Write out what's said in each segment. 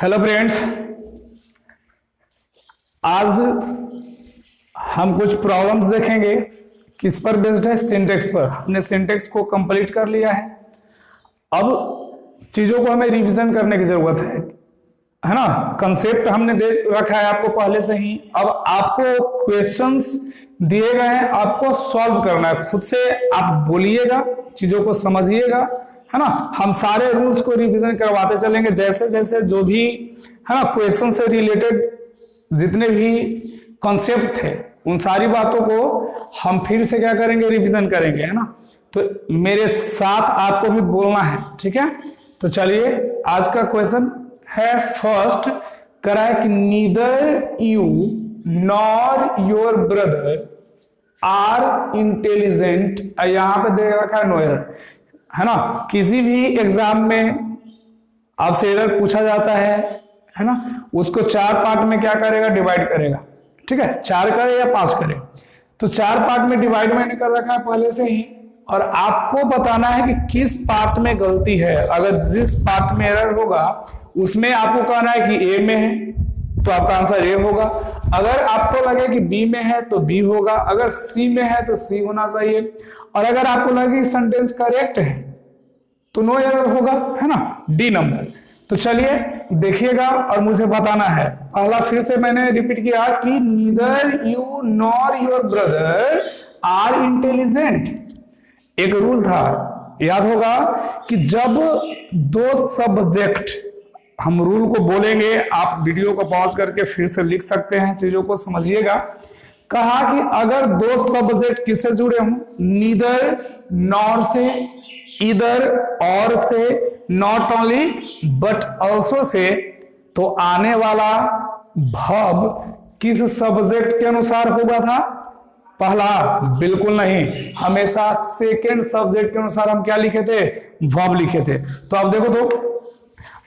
Hello friends, आज हम कुछ प्रॉब्लम्स देखेंगे। किस पर बेस्ड है? सिंटेक्स पर। हमने सिंटेक्स को कंप्लीट कर लिया है। अब चीजों को हमें रिवीजन करने की जरूरत है ना। कंसेप्ट हमने दे रखा है आपको पहले से ही। अब आपको क्वेश्चंस दिए गए हैं, आपको सॉल्व करना है। खुद से आप बोलिएगा, चीजों को समझिएगा, है ना। हम सारे रूल्स को रिवीजन करवाते चलेंगे, जैसे जैसे जो भी है ना क्वेश्चन से रिलेटेड जितने भी कॉन्सेप्ट थे उन सारी बातों को हम फिर से क्या करेंगे, रिवीजन करेंगे, है ना। तो मेरे साथ आपको भी बोलना है, ठीक है। तो चलिए, आज का क्वेश्चन है फर्स्ट, करा है कि neither you nor your brother are intelligent. यहां पे दे रखा है नो एरर, है ना। किसी भी एग्जाम में आपसे एरर पूछा जाता है ना, उसको 4 पार्ट में क्या करेगा, डिवाइड करेगा, ठीक है। 4 करे या 5 करे, तो 4 पार्ट में डिवाइड मैंने कर रखा है पहले से ही। और आपको बताना है कि किस पार्ट में गलती है। अगर जिस पार्ट में एरर होगा उसमें आपको कहना है कि ए में है तो आपका आंसर ए होगा। अगर आपको लगे कि बी में है तो बी होगा। अगर सी में है तो सी होना चाहिए। और अगर आपको लगे कि सेंटेंस करेक्ट है तो नो एरर होगा, है ना, डी नंबर। तो चलिए देखिएगा और मुझे बताना है। पहला फिर से मैंने रिपीट किया कि neither you nor your brother are intelligent. एक रूल था, याद होगा, कि जब 2 सब्जेक्ट, हम रूल को बोलेंगे, आप वीडियो को पॉज करके फिर से लिख सकते हैं, चीजों को समझिएगा। कहा कि अगर 2 सब्जेक्ट किससे जुड़े हों, नीदर नॉर से, इधर और से, not only but also say, तो आने वाला वर्ब किस सब्जेक्ट के अनुसार होगा था? पहला बिल्कुल नहीं, हमेशा सेकेंड सब्जेक्ट के अनुसार हम क्या लिखे थे, वर्ब लिखे थे। तो अब देखो, तो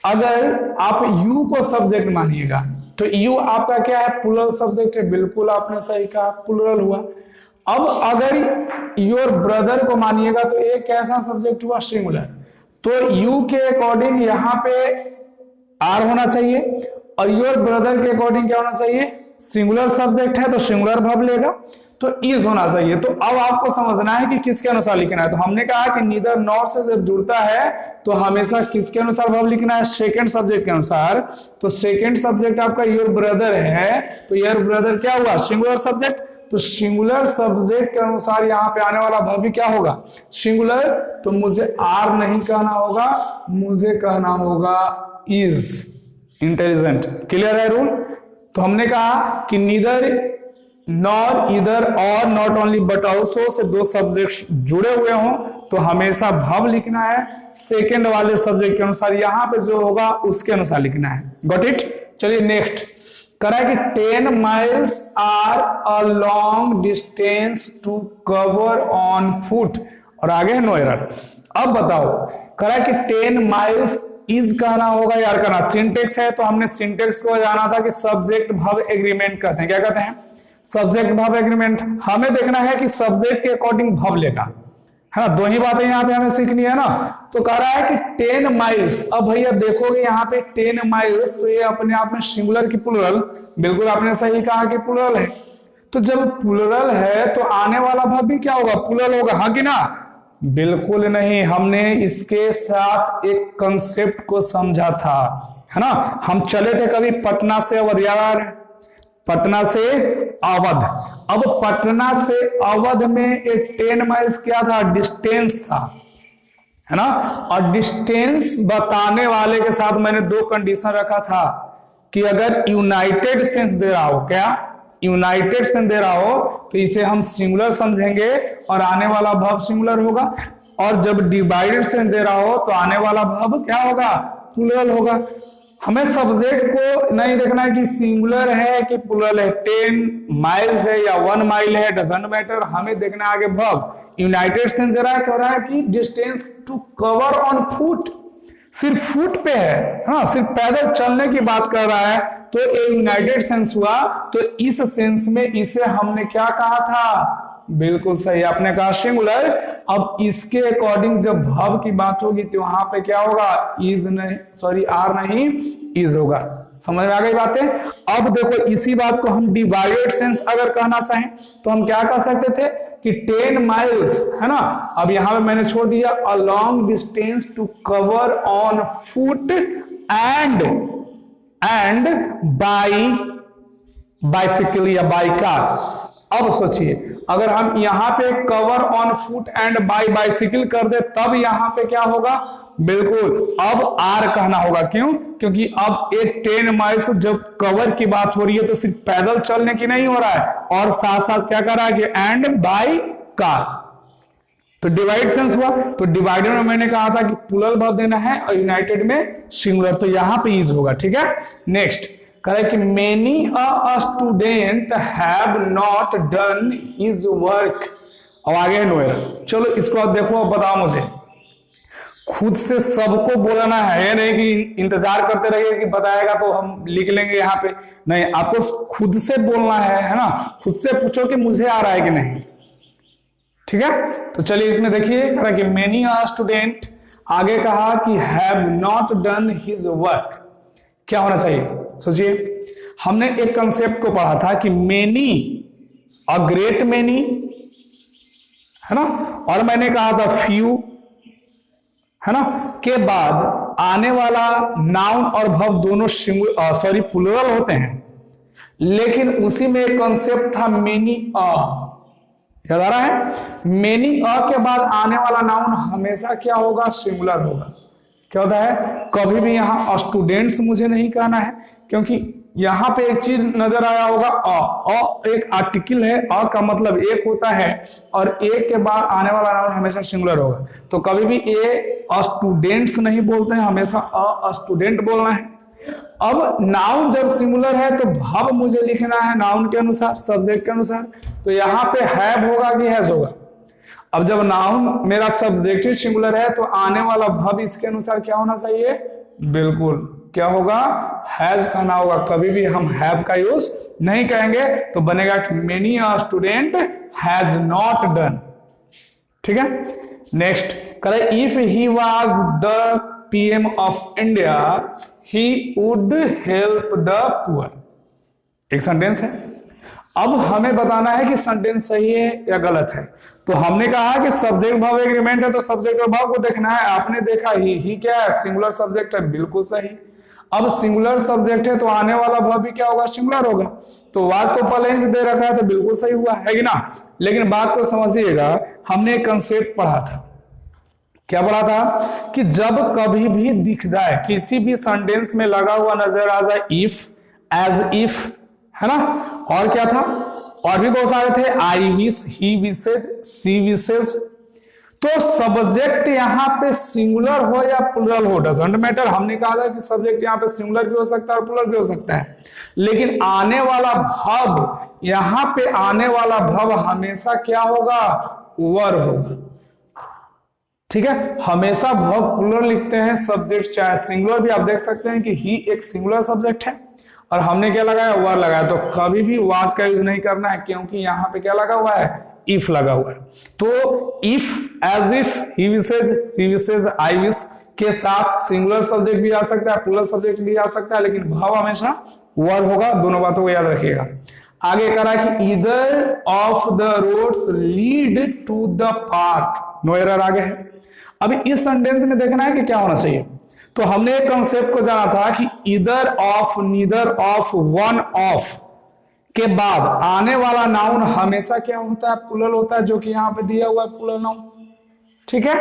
अगर आप यू को सब्जेक्ट मानिएगा तो यू आपका क्या है, प्लूरल सब्जेक्ट है। बिल्कुल आपने सही कहा, प्लूरल हुआ। अब अगर योर ब्रदर को मानिएगा तो एक कैसा सब्जेक्ट हुआ, सिंगुलर। तो यू के अकॉर्डिंग यहां पे आर होना चाहिए और योर ब्रदर के अकॉर्डिंग क्या होना चाहिए, सिंगुलर सब्जेक्ट है तो सिंगुलर वर्ब लेगा, तो इज होना चाहिए। तो अब आपको समझना है कि किसके अनुसार लिखना है। तो हमने कहा कि नीदर नॉर से जब जुड़ता है तो हमेशा किसके अनुसार वर्ब लिखना है, सेकंड सब्जेक्ट के अनुसार। तो सेकंड सब्जेक्ट आपका योर ब्रदर है, तो योर ब्रदर क्या हुआ, सिंगुलर सब्जेक्ट। तो सिंगुलर सब्जेक्ट के अनुसार यहां पे आने वाला वर्ब भी क्या होगा, सिंगुलर। तो मुझे आर नहीं कहना होगा, मुझे कहना होगा इज इंटेलिजेंट। क्लियर है रूल? तो हमने कहा कि नीदर नॉर, इधर और, not only but also say 2 subject जुड़े हुए हों तो हमेशा वर्ब लिखना है सेकंड वाले सब्जेक्ट के अनुसार। यहां पे जो होगा उसके अनुसार लिखना है। Got it? चलिए नेक्स्ट, करा है कि 10 miles are a long distance to cover on foot, और आगे है नो एरर। अब बताओ, करा है कि 10 माइल्स इज कहना होगा यार कहना, सिंटेक्स है तो हमने सिंटेक्स को जाना था कि सब्जेक्ट वर्ब एग्रीमेंट कहते हैं। क्या कहते हैं? Subject verb agreement. हमें देखना है कि सब्जेक्ट के अकॉर्डिंग वर्ब लेगा, है ना। 2 ही बातें यहां पे हमें सीखनी है ना। तो कह रहा है कि 10 माइल्स। अब भैया देखोगे यहाँ पे 10 माइल्स, तो ये अपने आप में सिंगुलर की प्लूरल? बिल्कुल आपने सही कहा कि प्लूरल है। तो जब प्लूरल है तो आने वाला वर्ब भी क्या होगा, प्लूरल होगा, हाँ कि ना? बिल्कुल नहीं, हमने इसके साथ एक कंसेप्ट को समझा था, है ना। हम चले थे कभी पटना से अवध, यार पटना से अवध। अब पटना से अवध में एक 10 माइल्स क्या था, डिस्टेंस था, है ना। और डिस्टेंस बताने वाले के साथ मैंने 2 कंडीशन रखा था कि अगर यूनाइटेड सेंस दे रहा हो, क्या यूनाइटेड सेंस दे रहा हो तो इसे हम सिंगुलर समझेंगे और आने वाला वर्ब सिंगुलर होगा। और जब डिवाइडेड सेंस दे रहा हो तो आने वाला वर्ब क्या होगा, प्लूरल होगा। हमें सब्जेक्ट को नहीं देखना है कि सिंगुलर है कि प्लूरल है, 10 माइल्स है या 1 माइल है, डजंट मैटर। हमें देखना है आगे वर्ब। यूनाइटेड सेंस दे रहा है, कह रहा है कि distance to cover on foot, सिर्फ फुट पे है, हाँ, सिर्फ पैदल चलने की बात कर रहा है, तो ये यूनाइटेड सेंस हुआ। तो इस सेंस में इसे हमने क्या कहा था, बिल्कुल सही, आपने कहा सिंगुलर। अब इसके अकॉर्डिंग जब वर्ब की बात होगी तो वहां पे क्या होगा, इज नहीं, सॉरी आर नहीं इज होगा। समझ में आ गई बातें। अब देखो इसी बात को हम डिवाइडेड सेंस अगर कहना चाहें तो हम क्या कह सकते थे कि 10 माइल्स, है ना। अब यहां पे मैंने छोड़ दिया a long distance to cover on foot and by bicycle या बाई कार। अब सोचिए अगर हम यहां पे cover on foot and by bicycle कर दे तब यहां पे क्या होगा, बिल्कुल अब आर कहना होगा। क्यों? क्योंकि अब एक 10 माइल्स जब कवर की बात हो रही है तो सिर्फ पैदल चलने की नहीं हो रहा है, और साथ साथ क्या कर रहा है कि एंड बाई कार। तो डिवाइड सेंस हुआ। तो डिवाइडेड में मैंने कहा था कि प्लूरल वर्ब देना है और यूनाइटेड में सिंगुलर, तो यहां पे इज होगा। ठीक है, नेक्स्ट कह रहा है कि many a student have not done his work. अब आगे है नोएर। चलो इसको अब देखो, अब बताओ मुझे, खुद से सबको बोलना है, नहीं कि इंतजार करते रहिए कि बताएगा तो हम लिख लेंगे यहाँ पे, नहीं, आपको खुद से बोलना है ना। खुद से पूछो कि मुझे आ रहा है कि नहीं। ठीक है, तो चलिए इसमें देखिए कि मेनी आर स्टूडेंट, आगे कहा कि have not done his work, क्या होना चाहिए सोचिए। हमने एक कंसेप्ट को पढ़ा था कि मेनी, अ ग्रेट मेनी, है ना, और मैंने कहा था फ्यू, है ना, के बाद आने वाला नाउन और वर्ब दोनों सॉरी प्लूरल होते हैं, लेकिन उसी में एक कंसेप्ट था मेनी अ, याद आ रहा है। मेनी अ के बाद आने वाला नाउन हमेशा क्या होगा, सिंगुलर होगा। क्या होता है, कभी भी यहां स्टूडेंट्स मुझे नहीं कहना है, क्योंकि यहां पे एक चीज नजर आया होगा, अ एक आर्टिकल है, अ का मतलब एक होता है, और एक के बाद आने वाला नाउन हमेशा सिंगुलर होगा। तो कभी भी ए स्टूडेंट्स नहीं बोलते हैं, हमेशा अ स्टूडेंट बोलना है। अब नाउन जब सिंगुलर है तो वर्ब मुझे लिखना है नाउन के अनुसार, सब्जेक्ट के अनुसार, तो यहां पे हैव होगा कि हैज होगा। अब जब नाउन मेरा सब्जेक्टिव सिंगुलर है तो आने वाला वर्ब इसके अनुसार क्या होना चाहिए, बिल्कुल क्या होगा, हैज कहना होगा। कभी भी हम हैव का यूज नहीं कहेंगे, तो बनेगा कि many a student has not done. ठीक है, नेक्स्ट करे if he was the PM of India he would help the poor. एक सेंटेंस है। अब हमें बताना है कि सेंटेंस सही है या गलत है। तो हमने कहा कि सब्जेक्ट वर्ब एग्रीमेंट है, तो सब्जेक्ट और वर्ब को देखना है। आपने देखा ही क्या है, सिंगुलर सब्जेक्ट है, बिल्कुल सही। अब सिंगुलर सब्जेक्ट है तो आने वाला वर्ब भी क्या होगा, सिंगुलर होगा। तो वाज तो पहले ही से दे रखा है तो बिल्कुल सही हुआ है कि ना। लेकिन बात को समझिएगा, हमने एक कंसेप्ट पढ़ा था, क्या पढ़ा था कि जब कभी भी दिख जाए, किसी भी सेंटेंस में लगा हुआ नजर आ जाए इफ, एज इफ, है ना, और क्या था, और भी बहुत सारे थे, I wish, he wishes, she wishes, तो सब्जेक्ट यहां पे सिंगुलर हो या प्लूरल हो, डजंट मैटर। हमने कहा था कि सब्जेक्ट यहां पे सिंगुलर भी हो सकता है और प्लूरल भी हो सकता है, लेकिन आने वाला वर्ब, यहां पे आने वाला वर्ब हमेशा क्या होगा, वर होगा। ठीक है, हमेशा वर्ब प्लूरल लिखते हैं, सब्जेक्ट चाहे सिंगुलर भी। आप देख सकते हैं कि ही एक सिंगुलर सब्जेक्ट है और हमने क्या लगाया, वर लगाया। तो कभी भी वाज का यूज नहीं करना है, क्योंकि यहां पे क्या लगा हुआ है, इफ लगा हुआ है। तो if, as if, he wishes, she wishes, I wish के साथ सिंगुलर सब्जेक्ट भी आ सकता है, प्लूरल सब्जेक्ट भी आ सकता है, लेकिन वर्ब हमेशा वर होगा। दोनों बातों को याद रखिएगा। आगे करा कि either of the roads lead to the park, no error आगे है। अभी इस सेंटेंस में देखना है कि क्या होना चाहिए। तो हमने एक कंसेप्ट को जाना था कि either of, neither of, one of के बाद आने वाला नाउन हमेशा क्या होता है, प्लूरल होता है, जो कि यहां पे दिया हुआ है प्लूरल नाउन। ठीक है,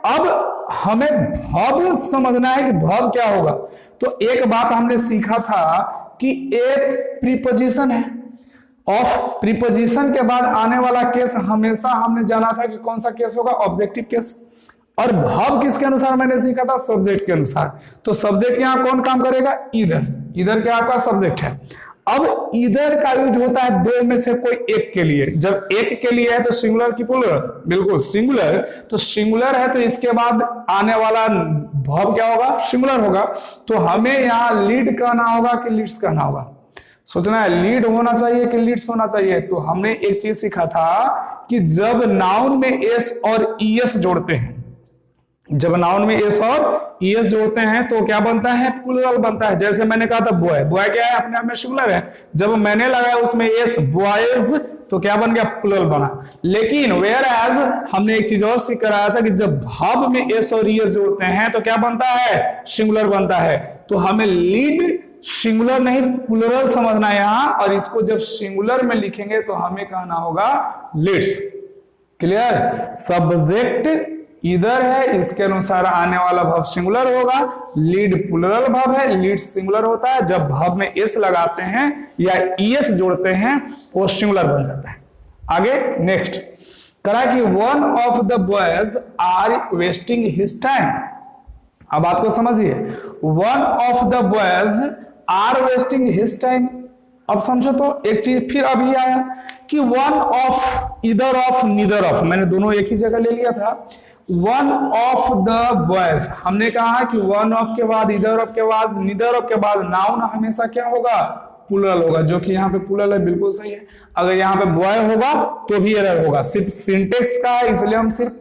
अब हमें वर्ब समझना है कि वर्ब क्या होगा। तो एक बात हमने सीखा था कि एक प्रीपोजिशन है, ऑफ प्रीपोजिशन के बाद आने वाला केस हमेशा हमने जाना था कि कौन सा केस होगा, ऑब्जेक्टिव केस। और वर्ब किसके अनुसार मैंने सीखा था, सब्जेक्ट के अनुसार। तो सब्जेक्ट यहां कौन काम करेगा, ईदर। ईदर क्या आपका सब्जेक्ट है। अब ईदर का यूज होता है दो में से कोई एक के लिए। जब एक के लिए है तो सिंगुलर की प्लूरल, बिल्कुल सिंगुलर। तो सिंगुलर है तो इसके बाद आने वाला वर्ब क्या होगा, सिंगुलर होगा। तो हमें यहां लीड कहना होगा कि लीड्स कहना होगा। सोचना है लीड होना चाहिए कि लीड्स होना चाहिए। तो हमने एक चीज सीखा था कि जब नाउन में एस और ईएस जोड़ते हैं, जब नाउन में एस और ईएस जोड़ते हैं तो क्या बनता है, प्लूरल बनता है। जैसे मैंने कहा था बॉय, बॉय क्या है, अपने आप में सिंगुलर है। जब मैंने लगाया उसमें एस, बॉयज, तो क्या बन गया, प्लूरल बना। लेकिन वेयर एज हमने एक चीज और सीख कराया था कि जब भाव में एस और ईएस जोड़ते हैं तो क्या बनता है, सिंगुलर बनता है। तो हमें लीड सिंगुलर नहीं प्लूरल समझना है यहां, और इसको जब सिंगुलर में लिखेंगे तो हमें कहना होगा लीड्स। क्लियर? सब्जेक्ट इधर है, इसके अनुसार आने वाला वर्ब सिंगुलर होगा। लीड प्लूरल वर्ब है, लीड सिंगुलर होता है। जब वर्ब में एस लगाते हैं या ईएस जोड़ते हैं वो सिंगुलर बन जाता है। आगे नेक्स्ट करा कि one of the boys are wasting his time. अब बात को समझिए, one of the boys are wasting his time. अब समझो तो एक चीज फिर अभी आया कि one of, either of, neither of, मैंने दोनों एक ही जगह ले लिया था। वन ऑफ द बॉयज, हमने कहा कि वन ऑफ के बाद, इधर ऑफ के बाद, नीदर ऑफ के बाद नाउन हमेशा क्या होगा, प्लूरल होगा, जो कि यहाँ पे प्लूरल है, बिल्कुल सही है। अगर यहाँ पे बॉय होगा तो भी एरर होगा, सिर्फ सिंटेक्स का है इसलिए हम सिर्फ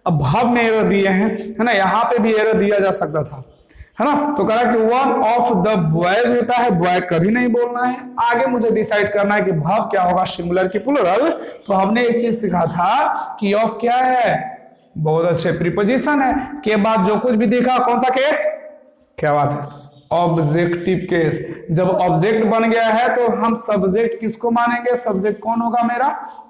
अब भाव में एरर दिए हैं, है ना। यहाँ पे भी एरर दिया जा सकता था, है ना। तो कहा कि वन ऑफ द बॉयज होता है, बॉय कभी नहीं बोलना है। आगे मुझे डिसाइड करना है कि भाव क्या होगा, सिंगुलर की प्लूरल। तो हमने एक चीज सीखा था कि ऑफ क्या है, बहुत अच्छे प्रीपोजिशन है, के बाद जो कुछ भी देखा, कौन सा केस, क्या बात है, ऑब्जेक्टिव केस। जब ऑब्जेक्ट बन गया है तो हम सब्जेक्ट किसको मानेंगे, सब्जेक्ट कौन होगा मेरा,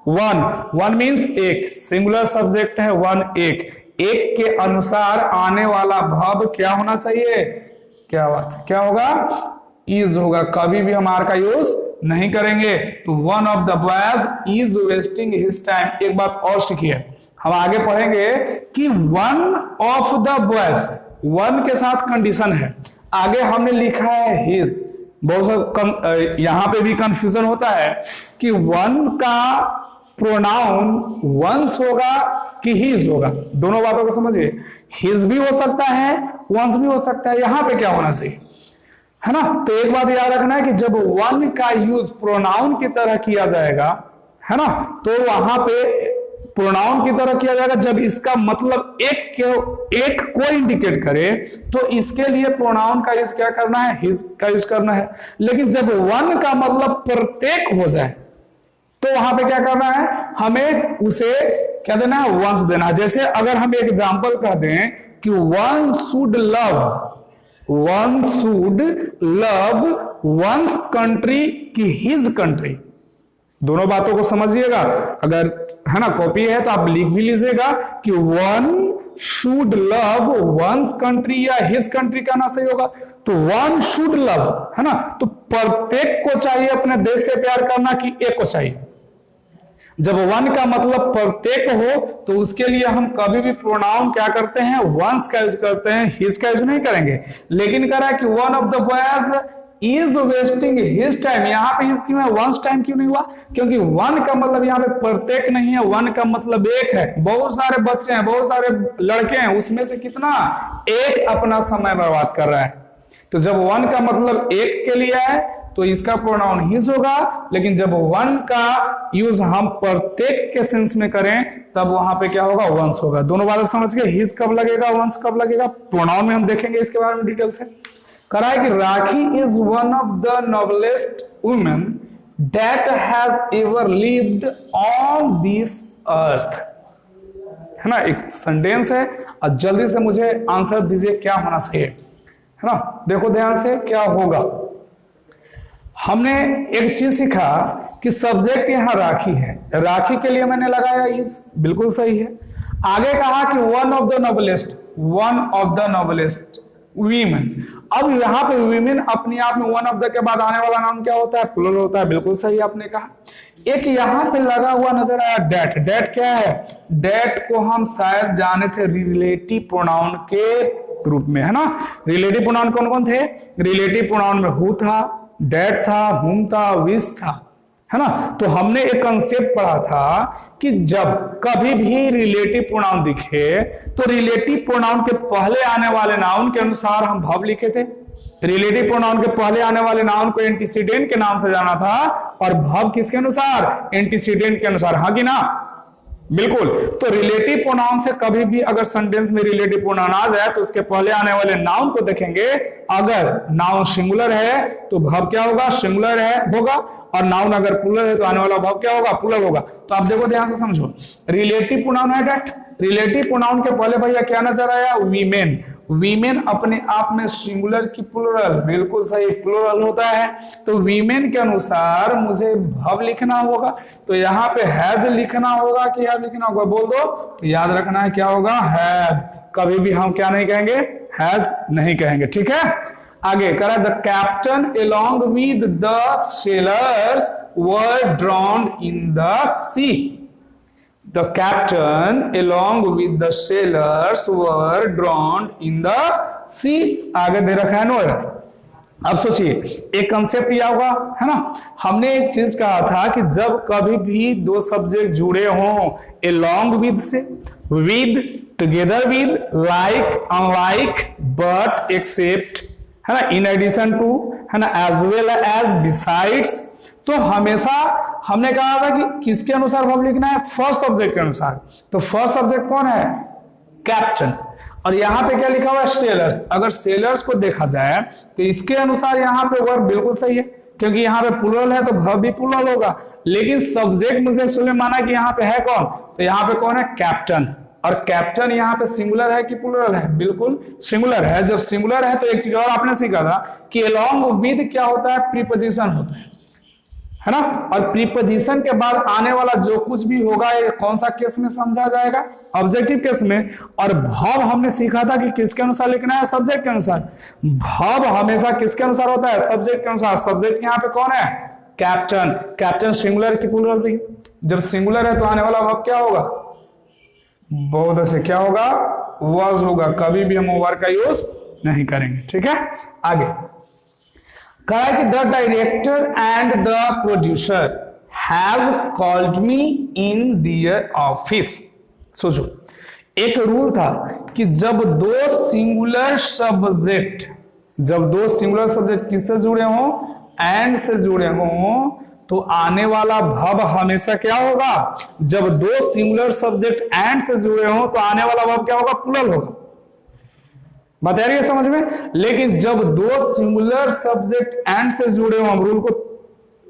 वन। वन मींस एक, सिंगुलर सब्जेक्ट है वन, एक। एक के अनुसार आने वाला वर्ब क्या होना चाहिए, क्या बात है, क्या होगा, इज होगा। कभी भी हम आर का यूज नहीं करेंगे। तो one of the boys is wasting his time. एक बात और सीखिए, हम आगे पढ़ेंगे कि one of the boys, one के साथ कंडीशन है। आगे हमने लिखा है हिज, बहुत यहां पे भी कंफ्यूजन होता है कि वन का प्रोनाउन वंस होगा कि हिज होगा। दोनों बातों को समझिए, हिज भी हो सकता है, वंस भी हो सकता है। यहां पे क्या होना चाहिए, है ना। तो एक बात याद रखना है कि जब वन का यूज प्रोनाउन की तरह किया जाएगा, है ना, तो वहां पे प्रोनाउन की तरह किया जाएगा जब इसका मतलब एक को इंडिकेट करे, तो इसके लिए प्रोनाउन का यूज क्या करना है, हिज का यूज करना है। लेकिन जब वन का मतलब प्रत्येक हो जाए तो वहां पे क्या करना है, हमें उसे क्या देना है, वंस देना है। जैसे अगर हम एग्जांपल कर दें कि one should love, one should love one's country की हिज कंट्री। दोनों बातों को समझिएगा। अगर है ना कॉपी है तो आप लिख भी लीजिएगा कि one should love one's country या हिज कंट्री कहना सही होगा। तो वन शुड लव, है ना, तो प्रत्येक को चाहिए अपने देश से प्यार करना कि एक को चाहिए। जब वन का मतलब प्रत्येक हो तो उसके लिए हम कभी भी प्रोनाउन क्या करते हैं, वंस का यूज करते हैं, हिज का यूज नहीं करेंगे। लेकिन कह रहा है कि one of the boys is wasting his time. यहां पे हिज क्यों है, वंस टाइम क्यों नहीं हुआ, क्योंकि वन का मतलब यहां पे प्रत्येक नहीं है, वन का मतलब एक है। बहुत सारे बच्चे हैं, बहुत सारे लड़के हैं, उसमें से कितना, एक अपना समय बर्बाद कर रहा है। तो जब वन का मतलब एक के लिए है तो इसका प्रोनाउन हिज होगा। लेकिन जब वन का यूज हम प्रत्येक के सेंस में करें तब वहां पे क्या होगा, वंस होगा। दोनों बातें समझ गए, हिज कब लगेगा, वंस कब लगेगा, प्रोनाउन में हम देखेंगे इसके बारे में डिटेल से। करा है कि Rakhi is one of the noblest women that has ever lived on this earth. है ना, एक सेंटेंस है और जल्दी से मुझे आंसर दीजिए क्या होना चाहिए, है ना। देखो ध्यान से क्या होगा। हमने एक चीज सीखा कि सब्जेक्ट यहां राखी है, राखी के लिए मैंने लगाया इज, बिल्कुल सही है। आगे कहा कि one of the noblest, one of the noblest women. अब यहां पे वीमेन अपने आप में वन ऑफ द के बाद आने वाला नाम क्या होता है, प्लूरल होता है, बिल्कुल सही आपने कहा। एक यहां पे लगा हुआ नजर आया डेट। डेट क्या है, डेट को हम शायद जाने थे रिलेटिव प्रोनाउन के रूप में, है ना। रिलेटिव प्रोनाउन कौन कौन थे, रिलेटिव प्रोनाउन में हु था, डेट था, हुम था, विच था, है ना। तो हमने एक कंसेप्ट पढ़ा था कि जब कभी भी रिलेटिव प्रोनाउन दिखे तो रिलेटिव प्रोनाउन के पहले आने वाले नाउन के अनुसार हम वर्ब लिखे थे। रिलेटिव प्रोनाउन के पहले आने वाले नाउन को एंटीसीडेंट के नाम से जाना था, और वर्ब किसके अनुसार? एंटीसीडेंट के अनुसार, हाँ कि ना? बिल्कुल। तो रिलेटिव प्रोनाउन से कभी भी अगर सेंटेंस में रिलेटिव प्रोनाउन आ जाए तो उसके पहले आने वाले नाउन को देखेंगे। अगर नाउन सिंगुलर है तो वर्ब क्या होगा? सिंगुलर है होगा, और नाउन अगर प्लूरल है तो आने वाला वर्ब क्या होगा? प्लूरल होगा। तो आप देखो ध्यान से समझो, रिलेटिव प्रोनाउन है दैट, रिलेटिव प्रोनाउन के पहले भैया क्या नजर आया? वीमेन। वीमेन अपने आप में सिंगुलर की प्लूरल? बिल्कुल सही, प्लूरल होता है। तो वीमेन के अनुसार मुझे वर्ब लिखना होगा, तो यहाँ पे हैज लिखना होगा कि हैव लिखना होगा? बोल दो। तो याद रखना है क्या होगा? हैव। कभी भी हम क्या नहीं कहेंगे? हैज नहीं कहेंगे, ठीक है? आगे करा, the captain along with the sailors were drowned in the sea. The captain along with the sailors were drowned in the sea। आगे दे रखा है नो। अब सोचिए, एक कंसेप्ट यह होगा, है ना? हमने एक चीज कहा था कि जब कभी भी दो सब्जेक्ट जुड़े हों along with से, with, together with, like, unlike, but, except, है ना, in addition to, है ना, as well as, besides, तो हमेशा हमने कहा था कि किसके अनुसार वर्ब लिखना है? फर्स्ट सब्जेक्ट के अनुसार। तो फर्स्ट सब्जेक्ट कौन है? कैप्टन। और यहाँ पे क्या लिखा हुआ है? सेलर्स। अगर सेलर्स को देखा जाए तो इसके अनुसार यहाँ पे वर्ब बिल्कुल सही है, क्योंकि यहाँ पे प्लूरल है तो वर्ब भी प्लूरल होगा। लेकिन सब्जेक्ट मुझे सुने माना कि यहाँ पे है कौन? तो यहाँ पे कौन है? कैप्टन। और कैप्टन यहाँ पे सिंगुलर है कि प्लूरल है? बिल्कुल सिंगुलर है। जब सिंगुलर है तो एक चीज और आपने सीखा था कि अलोंग विद क्या होता है? प्रीपोजिशन होता है ना? और प्रीपोजिशन के बाद आने वाला जो कुछ भी होगा ये कौन सा केस में समझा जाएगा? ऑब्जेक्टिव केस में। और वर्ब हमने सीखा था कि किसके अनुसार लिखना है? सब्जेक्ट के अनुसार। वर्ब हमेशा किसके अनुसार होता है? सब्जेक्ट के अनुसार। सब्जेक्ट यहाँ पे कौन है? कैप्टन। कैप्टन सिंगुलर की प्लूरल भी? जब सिंगुलर है तो आने वाला वर्ब क्या होगा? बहुत अच्छे, क्या होगा? वाज होगा। कभी भी हम वर्ब का यूज नहीं करेंगे, ठीक है? आगे कहा है कि the director and the producer has called me in their office. सोचो, एक रूल था कि जब दो सिंगुलर सब्जेक्ट किससे जुड़े हों? एंड से जुड़े हों, तो आने वाला वर्ब हमेशा क्या होगा? जब दो सिंगुलर सब्जेक्ट एंड से जुड़े हों तो आने वाला वर्ब क्या होगा? प्लूरल होगा। बात आ रही है समझ में? लेकिन जब दो सिंगुलर सब्जेक्ट एंड से जुड़े हो, हम रूल को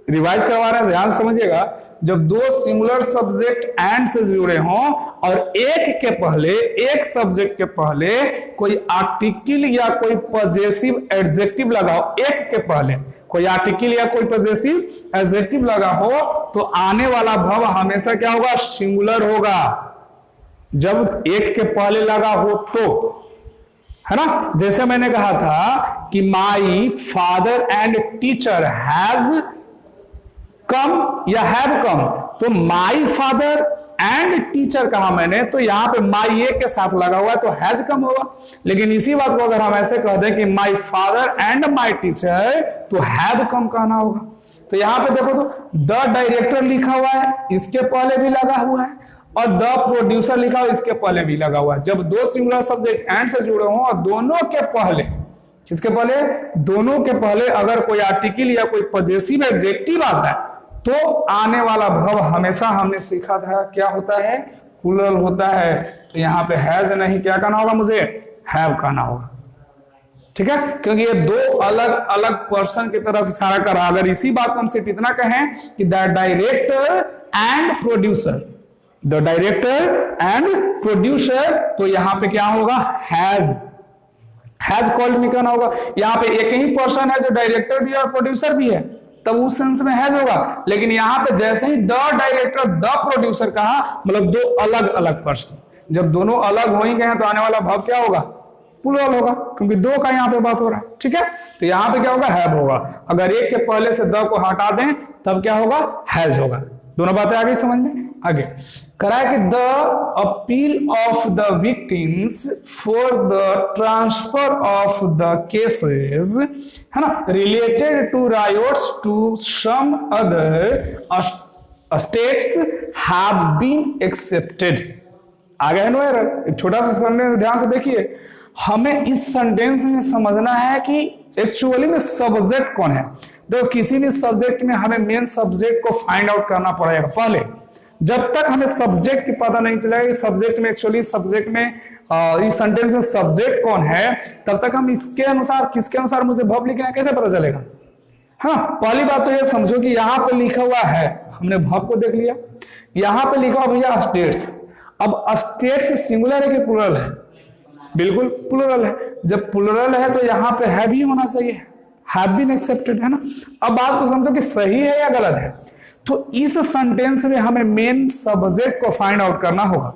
रिवाइज करवा रहे हैं, ध्यान समझिएगा। जब दो सिंगुलर सब्जेक्ट एंड से जुड़े हों और एक सब्जेक्ट के पहले कोई आर्टिकल या कोई पॉजेसिव एडजेक्टिव लगाओ, एक के पहले कोई आर्टिकल या कोई पॉजेसिव एडजेक्टिव लगा हो, तो आने वाला वर्ब हमेशा क्या होगा? सिंगुलर होगा। जब एक के पहले लगा हो तो, है ना? जैसे मैंने कहा था कि my father and teacher has come या हैव कम, तो माई फादर एंड टीचर कहा मैंने, तो यहां पे माई एक के साथ लगा हुआ है तो हैज कम होगा। लेकिन इसी बात को अगर हम ऐसे कह दें कि my father and my teacher, तो हैव कम कहना होगा। तो यहां पे देखो तो द डायरेक्टर लिखा हुआ है, इसके पहले भी लगा हुआ है, और द प्रोड्यूसर लिखा हुआ इसके पहले भी लगा हुआ है। जब दो सिंगुलर सब्जेक्ट एंड से जुड़े हों और दोनों के पहले, किसके पहले? दोनों के पहले अगर कोई आर्टिकल या कोई पॉजेसिव एडजेक्टिव आ जाए तो आने वाला वर्ब हमेशा हमने सीखा था क्या होता है? प्लूरल होता है। तो यहाँ पे हैज नहीं, क्या कहना होगा? मुझे हैव कहना होगा, ठीक है? क्योंकि ये दो अलग अलग पर्सन की तरफ इशारा कर रहा। अगर इसी बात को हम सिर्फ इतना कहें कि the director and producer, the director and producer, तो यहां पे क्या होगा? हैज कॉल्ड मी कहना होगा। यहां पे एक ही पर्सन है जो डायरेक्टर भी और प्रोड्यूसर भी है, तब उस सेंस में हैज होगा। लेकिन यहां पे जैसे ही द डायरेक्टर द प्रोड्यूसर कहा, मतलब दो अलग अलग पर्सन, जब दोनों अलग हो ही गए हैं तो आने वाला वर्ब क्या होगा? प्लूरल होगा, क्योंकि दो का यहाँ पे बात हो रहा है, ठीक है? तो यहाँ पे क्या होगा? हैव होगा। अगर एक के पहले से द को हटा दें तब क्या होगा? हैज होगा। दोनों बातें आ गई समझ में? आगे करा कि the appeal of the victims for the transfer of the cases, है ना, related to riots to some other states have been accepted. आगे है नो, एक छोटा सा सेंटेंस ध्यान से देखिए। हमें इस सेंटेंस में समझना है कि एक्चुअली में सब्जेक्ट कौन है। देखो किसी भी सब्जेक्ट में हमें मेन सब्जेक्ट को फाइंड आउट करना पड़ेगा पहले। जब तक हमें सब्जेक्ट की पता नहीं चलेगा सब्जेक्ट में एक्चुअली सब्जेक्ट में इस सेंटेंस में सब्जेक्ट कौन है, तब तक हम इसके अनुसार किसके अनुसार मुझे वर्ब लिखना है कैसे पता चलेगा। हाँ, पहली बात तो ये समझो कि यहाँ पे लिखा हुआ है, हमने वर्ब को देख लिया, यहाँ पे लिखा हुआ भैया स्टेट्स। अब स्टेट्स सिंगुलर है कि प्लूरल है? बिल्कुल प्लूरल है। जब प्लूरल है तो यहाँ पे हैव ही होना चाहिए, हैव बीन एक्सेप्टेड, है ना। अब बात को समझो कि सही है या गलत है। तो इस सेंटेंस में हमें मेन सब्जेक्ट को फाइंड आउट करना होगा।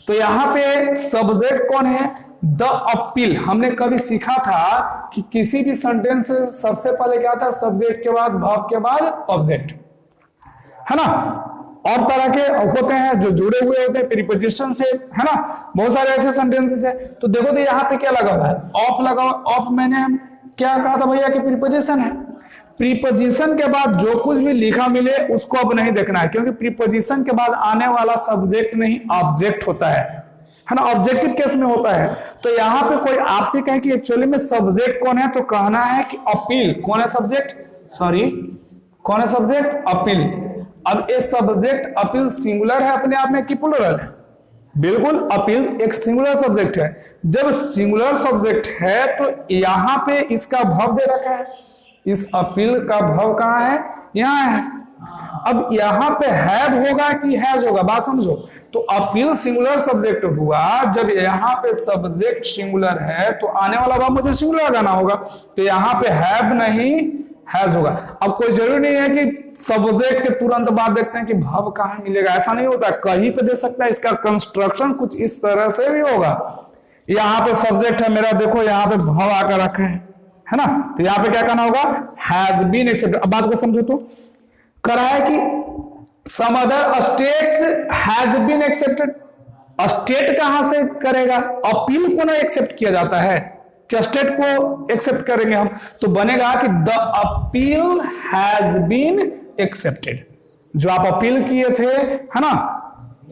तो यहाँ पे सब्जेक्ट कौन है? The appeal. हमने कभी सीखा था कि किसी भी सेंटेंस से सबसे पहले क्या था? सब्जेक्ट के बाद वर्ब के बाद ऑब्जेक्ट, है ना। और तरह के होते हैं जो जुड़े हुए होते हैं प्रीपोजिशन से, है ना। बहुत सारे ऐसे सेंटेंसेस है। तो देखो तो यहाँ पे क्या लगा हुआ है? ऑफ लगा हुआ। ऑफ मैंने क्या कहा था भैया कि प्रीपोजिशन है। प्रीपोजिशन के बाद जो कुछ भी लिखा मिले उसको अब नहीं देखना है, क्योंकि प्रीपोजिशन के बाद आने वाला सब्जेक्ट नहीं ऑब्जेक्ट होता है ना। ऑब्जेक्टिव केस में होता है। तो यहाँ पे कोई आपसे कहे कि एक्चुअली में सब्जेक्ट कौन है, तो कहना है कि अपील। कौन है सब्जेक्ट? सॉरी, कौन है सब्जेक्ट? अपील। अब ये सब्जेक्ट अपील सिंगुलर है अपने आप में कि प्लूरल है? बिल्कुल, अपील एक सिंगुलर सब्जेक्ट है। जब सिंगुलर सब्जेक्ट है तो यहाँ पे इसका वर्ब दे रखा है। इस अपील का वर्ब कहाँ है? यहाँ है। अब यहाँ पे हैव होगा कि हैज होगा, बात समझो। तो अपील सिंगुलर सब्जेक्ट हुआ। जब यहाँ पे सब्जेक्ट सिंगुलर है तो आने वाला वर्ब मुझे सिंगुलर लगाना होगा। तो यहाँ पे हैव नहीं हैज होगा। अब कोई जरूरी नहीं है कि सब्जेक्ट के तुरंत बाद देखते हैं कि वर्ब कहाँ मिलेगा, ऐसा नहीं होता। कहीं पे दे सकता है। इसका कंस्ट्रक्शन कुछ इस तरह से भी होगा। यहाँ पे सब्जेक्ट है मेरा, देखो यहाँ पे वर्ब आकर रखे है ना। तो यहाँ पे क्या कहना होगा? Has been accepted. अब बात को समझो तो करा है कि some other states has been accepted. State कहां से करेगा? अपील को ना एक्सेप्ट किया जाता है, क्या स्टेट को एक्सेप्ट करेंगे हम? तो बनेगा कि the appeal has been accepted. जो आप अपील किए थे, है ना,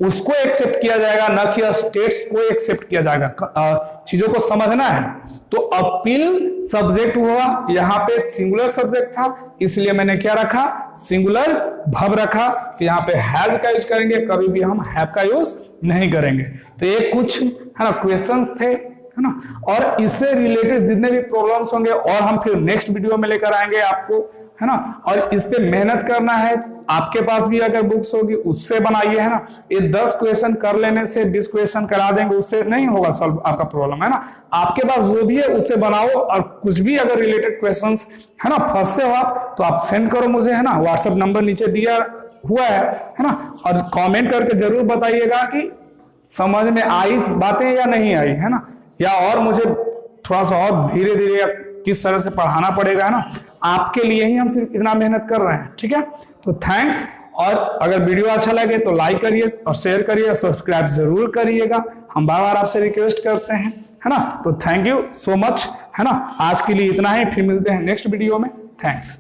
उसको एक्सेप्ट किया जाएगा, न कि स्टेट्स को एक्सेप्ट किया जाएगा। चीजों को समझना है। तो अपील सब्जेक्ट हुआ, यहाँ पे सिंगुलर सब्जेक्ट था, इसलिए मैंने क्या रखा? सिंगुलर वर्ब रखा। तो यहाँ पे हैज का यूज करेंगे, कभी भी हम हैव का यूज नहीं करेंगे। तो ये कुछ है ना क्वेश्चंस थे, है ना। और इससे रिलेटेड जितने भी प्रॉब्लम्स होंगे और हम फिर नेक्स्ट वीडियो में लेकर आएंगे आपको, है ना। और इस पे मेहनत करना है। आपके पास भी अगर बुक्स होगी उससे बनाइए, है ना। ये 10 क्वेश्चन कर लेने से 20 क्वेश्चन करा देंगे उससे नहीं होगा सॉल्व आपका प्रॉब्लम, है ना। आपके पास जो भी है उससे बनाओ। और कुछ भी अगर रिलेटेड क्वेश्चंस है ना फंसते हो आप, तो आप सेंड करो मुझे, है ना। व्हाट्सएप नंबर नीचे दिया हुआ है ना। और कॉमेंट करके जरूर बताइएगा कि समझ में आई बातें या नहीं आई, है ना। या और मुझे थोड़ा सा और धीरे धीरे किस तरह से पढ़ाना पड़ेगा, है ना। आपके लिए ही हम सिर्फ इतना मेहनत कर रहे हैं, ठीक है। तो थैंक्स। और अगर वीडियो अच्छा लगे तो लाइक करिए और शेयर करिए और सब्सक्राइब जरूर करिएगा। हम बार बार आपसे रिक्वेस्ट करते हैं, है ना। तो थैंक यू सो मच, है ना। आज के लिए इतना ही, फिर मिलते हैं नेक्स्ट वीडियो में। थैंक्स।